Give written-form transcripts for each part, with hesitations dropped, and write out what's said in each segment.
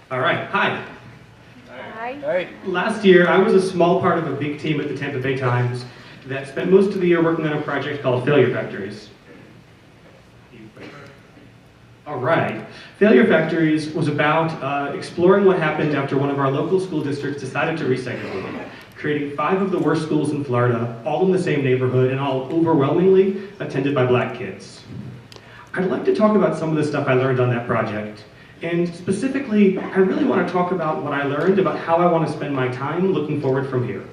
All right, hi. Hi. Last year, I was a small part of a big team at the Tampa Bay Times that spent most of the year working on a project called Failure Factories. All right. Failure Factories was about exploring what happened after one of our local school districts decided to resegregate, creating 5 of the worst schools in Florida, all in the same neighborhood and all overwhelmingly attended by black kids. I'd like to talk about some of the stuff I learned on that project. And specifically, I really want to talk about what I learned about how I want to spend my time looking forward from here.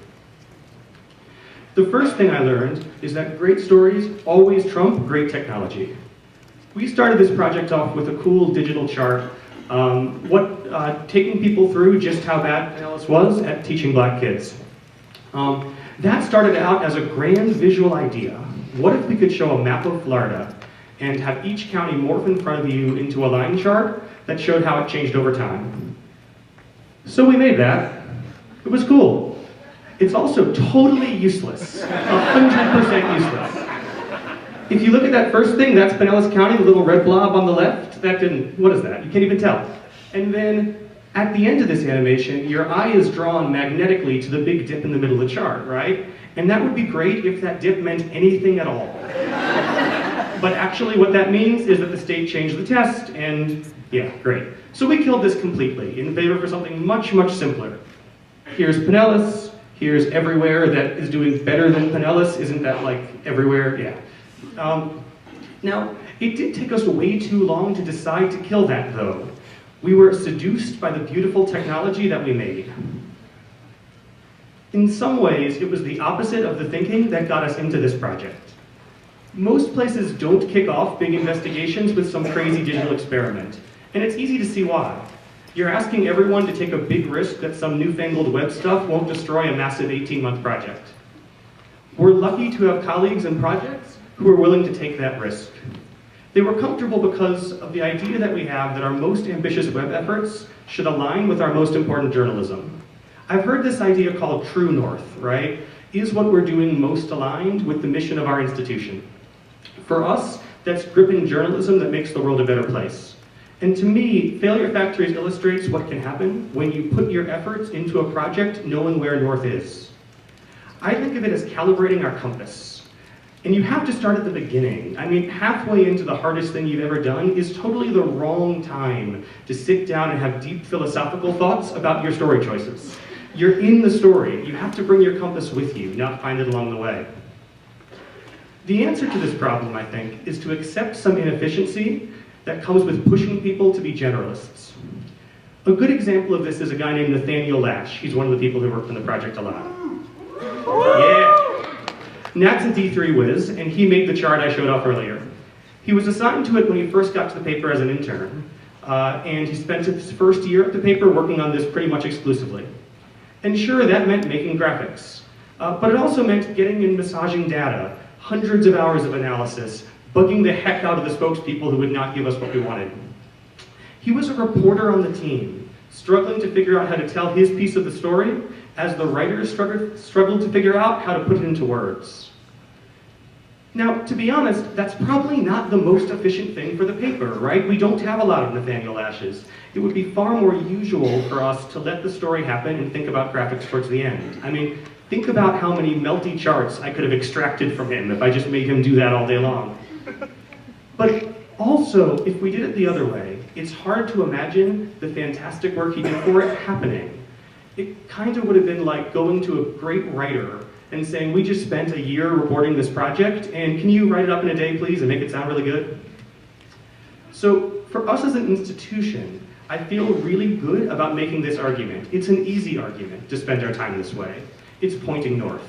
The first thing I learned is that great stories always trump great technology. We started this project off with a cool digital chart, taking people through just how bad Pinellas was at teaching black kids. That started out as a grand visual idea. What if we could show a map of Florida and have each county morph in front of you into a line chart that showed how it changed over time? So we made that. It was cool. It's also totally useless, 100% useless. If you look at that first thing, that's Pinellas County, the little red blob on the left. What is that? You can't even tell. And then at the end of this animation, your eye is drawn magnetically to the big dip in the middle of the chart, right? And that would be great if that dip meant anything at all. But actually what that means is that the state changed the test, and yeah, great. So we killed this completely in favor for something much, much simpler. Here's Pinellas, here's everywhere that is doing better than Pinellas. Isn't that like everywhere? Yeah. Now, it did take us way too long to decide to kill that, though. We were seduced by the beautiful technology that we made. In some ways, it was the opposite of the thinking that got us into this project. Most places don't kick off big investigations with some crazy digital experiment, and it's easy to see why. You're asking everyone to take a big risk that some newfangled web stuff won't destroy a massive 18-month project. We're lucky to have colleagues and projects who are willing to take that risk. They were comfortable because of the idea that we have that our most ambitious web efforts should align with our most important journalism. I've heard this idea called true north, right? Is what we're doing most aligned with the mission of our institution? For us, that's gripping journalism that makes the world a better place. And to me, Failure Factories illustrates what can happen when you put your efforts into a project knowing where north is. I think of it as calibrating our compass. And you have to start at the beginning. I mean, halfway into the hardest thing you've ever done is totally the wrong time to sit down and have deep philosophical thoughts about your story choices. You're in the story. You have to bring your compass with you, not find it along the way. The answer to this problem, I think, is to accept some inefficiency that comes with pushing people to be generalists. A good example of this is a guy named Nathaniel Lash. He's one of the people who worked on the project a lot. Yeah. Nat's a D3 whiz, and he made the chart I showed off earlier. He was assigned to it when he first got to the paper as an intern, and he spent his first year at the paper working on this pretty much exclusively. And sure, that meant making graphics, but it also meant getting and massaging data, hundreds of hours of analysis, bugging the heck out of the spokespeople who would not give us what we wanted. He was a reporter on the team, struggling to figure out how to tell his piece of the story as the writers struggled to figure out how to put it into words. Now, to be honest, that's probably not the most efficient thing for the paper, right? We don't have a lot of Nathaniel Lashes. It would be far more usual for us to let the story happen and think about graphics towards the end. I mean, think about how many melty charts I could have extracted from him if I just made him do that all day long. But also, if we did it the other way, it's hard to imagine the fantastic work he did for it happening. It kind of would have been like going to a great writer and saying, we just spent a year reporting this project, and can you write it up in a day, please, and make it sound really good? So for us as an institution, I feel really good about making this argument. It's an easy argument to spend our time this way. It's pointing north.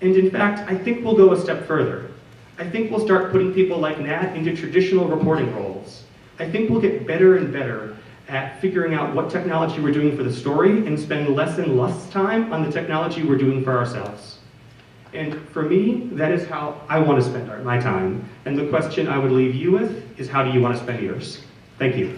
And in fact, I think we'll go a step further. I think we'll start putting people like Nat into traditional reporting roles. I think we'll get better and better at figuring out what technology we're doing for the story and spend less and less time on the technology we're doing for ourselves. And for me, that is how I want to spend my time. And the question I would leave you with is, how do you want to spend yours? Thank you.